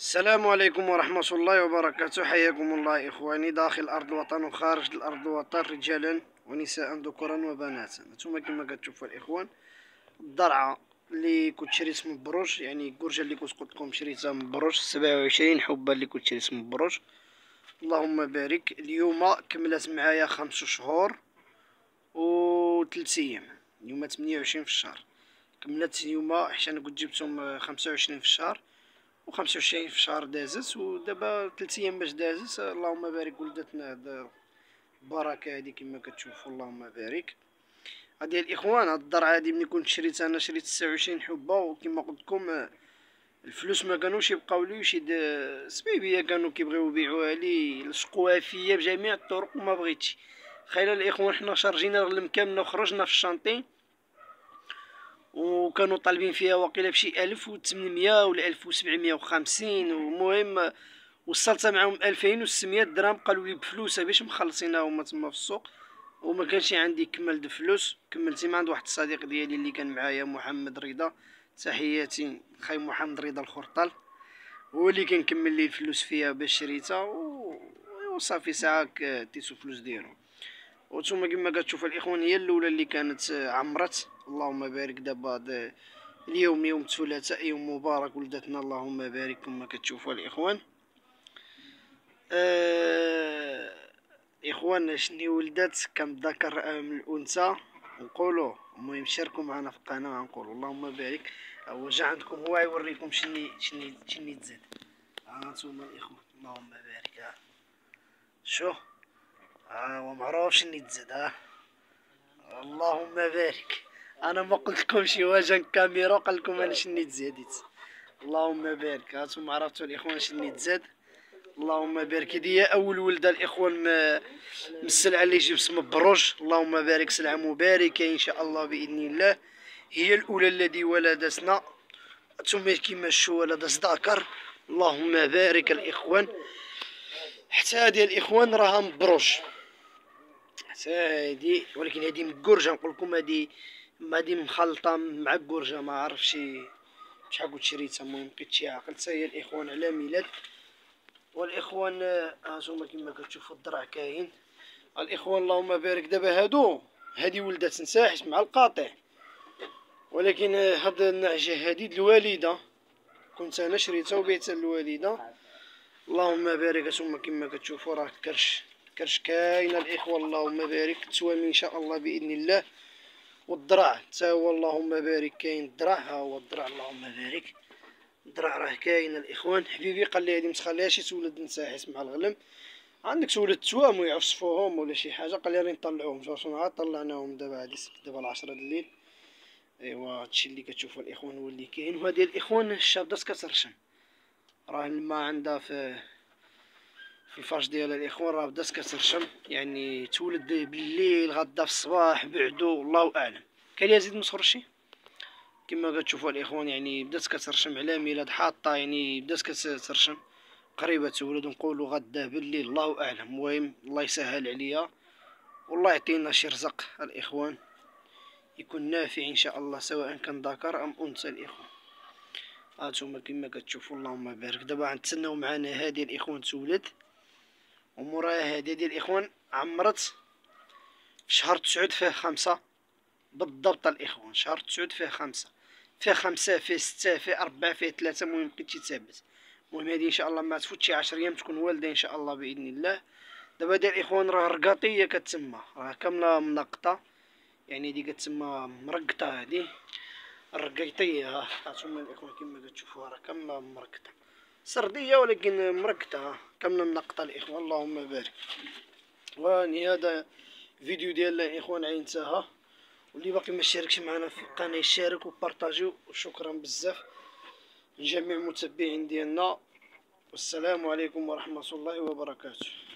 السلام عليكم ورحمة الله وبركاته. حياكم الله إخواني داخل أرض الوطن وخارج الأرض الوطن، رجالا ونساء ذكورا وبنات. نتوما كما كتشوفوا الإخوان الضرعة اللي كنت شريت من بروج، يعني الكرجة اللي كنت قلت لكم شريتها من بروج، 27 حبة اللي كنت شريت من بروج. اللهم بارك. اليوم كملت معايا 5 شهور و 3 أيام. اليوم 28 في الشهر، كملت اليوم حتى انا كنت جبتهم 25 في الشهر و25 في الشهر دازت، ودابا 3 أيام باش دازت. اللهم بارك ولدتنا هاد البركة هادي كما كتشوفوا. اللهم بارك. هادي الإخوان هاد الضرعة هادي ملي كنت شريتها أنا شريت 29 حبة، وكما قلت لكم الفلوس ما كانوش يبقاو لي شي سبيبية، كانوا كيبغيو يبيعوها لي، لصقوها فيا بجميع الطرق وما بغيتش. تخيل الإخوان حنا شارجينا للمكامنة وخرجنا في الشانطي، وكانوا طالبين فيها واقيلا بشي 1800 ولا 1750. ومهم وصلتها معاهم 2600 درهم، قالوا لي بفلوسها باش مخلصينها هما تما في السوق، وما كانش عندي كمل الفلوس. كملتي مع عند واحد الصديق ديالي اللي كان معايا، محمد رضا، تحياتي خاي محمد رضا الخرطال، هو اللي كان كمل لي الفلوس فيها باش شريتها وصافي ساعه ديتو فلوس ديالو. وانتوما كما كتشوفوا الاخوان هي الاولى اللي كانت عمرت. اللهم بارك. دابا اليوم يوم الثلاثاء، يوم مبارك ولدتنا، اللهم بارك كما كتشوفوا الاخوان. اخوان شني ولدت كم ذكر من الانثى نقولوا. المهم شاركوا معنا في القناه نقولوا اللهم بارك. هو جا عندكم هو يوريكم شني تزاد. ها انتوما الاخوان اللهم بارك. شوف هو معروف شني تزاد. اللهم بارك. انا ما قلت لكمش، هو جا الكاميرا وقال لكم انا شني تزاديت. اللهم بارك. هانتوما عرفتوا الاخوان شني تزاد. اللهم بارك. هذه هي اول ولده الاخوان من السلعه اللي جبت من بروج. اللهم بارك، سلعه مباركه ان شاء الله باذن الله. هي الاولى الذي ولدتنا. ثم كما تشوفوا ولدت ذكر. اللهم بارك الاخوان. حتى هذه الاخوان راها من بروج، حتى هادي، ولكن هادي من كرجة. نقول لكم هادي مخلطة مع كرجة، ما عرفش شحال كنت شريتها. المهم بقيت شي عاقل. حتى هي الاخوان على ميلاد. والاخوان هانتوما كما كتشوفوا الضرع كاين. الاخوان اللهم بارك. دابا هادي ولدات نساحت مع القاطع، ولكن هاد النعجة هادي الوالدة كنت انا شريتها وبيعتها للوالدة. اللهم بارك. هانتوما كما كتشوفوا راه الكرش كاينه الاخوان. اللهم بارك. توامي ان شاء الله باذن الله. والضرع حتى هو اللهم بارك كاين الضرع. ها هو الضرع اللهم بارك. الضرع راه كاين الاخوان. حبيبي قال لي هادي متخليهاش تولد نساحس مع الغلم، عندك تولد توام ويعصفوهم ولا شي حاجه. قال لي راني نطلعوهم. شنو عاد طلعناهم دابا هادي دابا 10 الليل. ايوا هادشي اللي كتشوفوا الاخوان هو اللي كاين. وهادي الاخوان الشاب بدات كترشم، راه الماء عندها في الفرش ديالها الاخوان، راه بدات كترشم. يعني تولد بالليل غدا في الصباح بعدو الله اعلم. كاين اللي يزيد متخرجشي كما كتشوفوا الاخوان. يعني بدات كترشم على ميلاد حاطه، يعني بدات كترشم قريبه تولد. نقولوا غدا بالليل الله اعلم. المهم الله يسهل عليا والله يعطينا شي رزق الاخوان يكون نافع ان شاء الله، سواء كان ذكر ام انثى الاخوان. هانتوما كما كتشوفوا اللهم بارك. دابا غنتسناو معنا هادي الاخوان تولد، وموراها هادي الاخوان عمرت في شهر 9 فيه 5 بالضبط الاخوان. شهر 9 فيه 5، فيه 5 فيه 6 فيه 4 فيه 3. المهم بقيت تثابت. المهم هادي ان شاء الله ما تفوتش 10 ايام تكون والده ان شاء الله باذن الله. دابا هادي الاخوان راه رقاطيه كتسمى، راه كامله منقطه، يعني دي كتسمى مرقطه. هادي الرقيطيه. هانتوما الاخوان كما كتشوفوها راه كامله مرقطه، سرديه ولكن مرقطه كامله منقطه الاخوان. اللهم بارك. واني هذا فيديو ديال الاخوان عين انتهى. واللي باقي ما شاركش معنا في القناه يشارك وبارطاجيو. وشكرا بزاف لجميع المتابعين ديالنا، والسلام عليكم ورحمه الله وبركاته.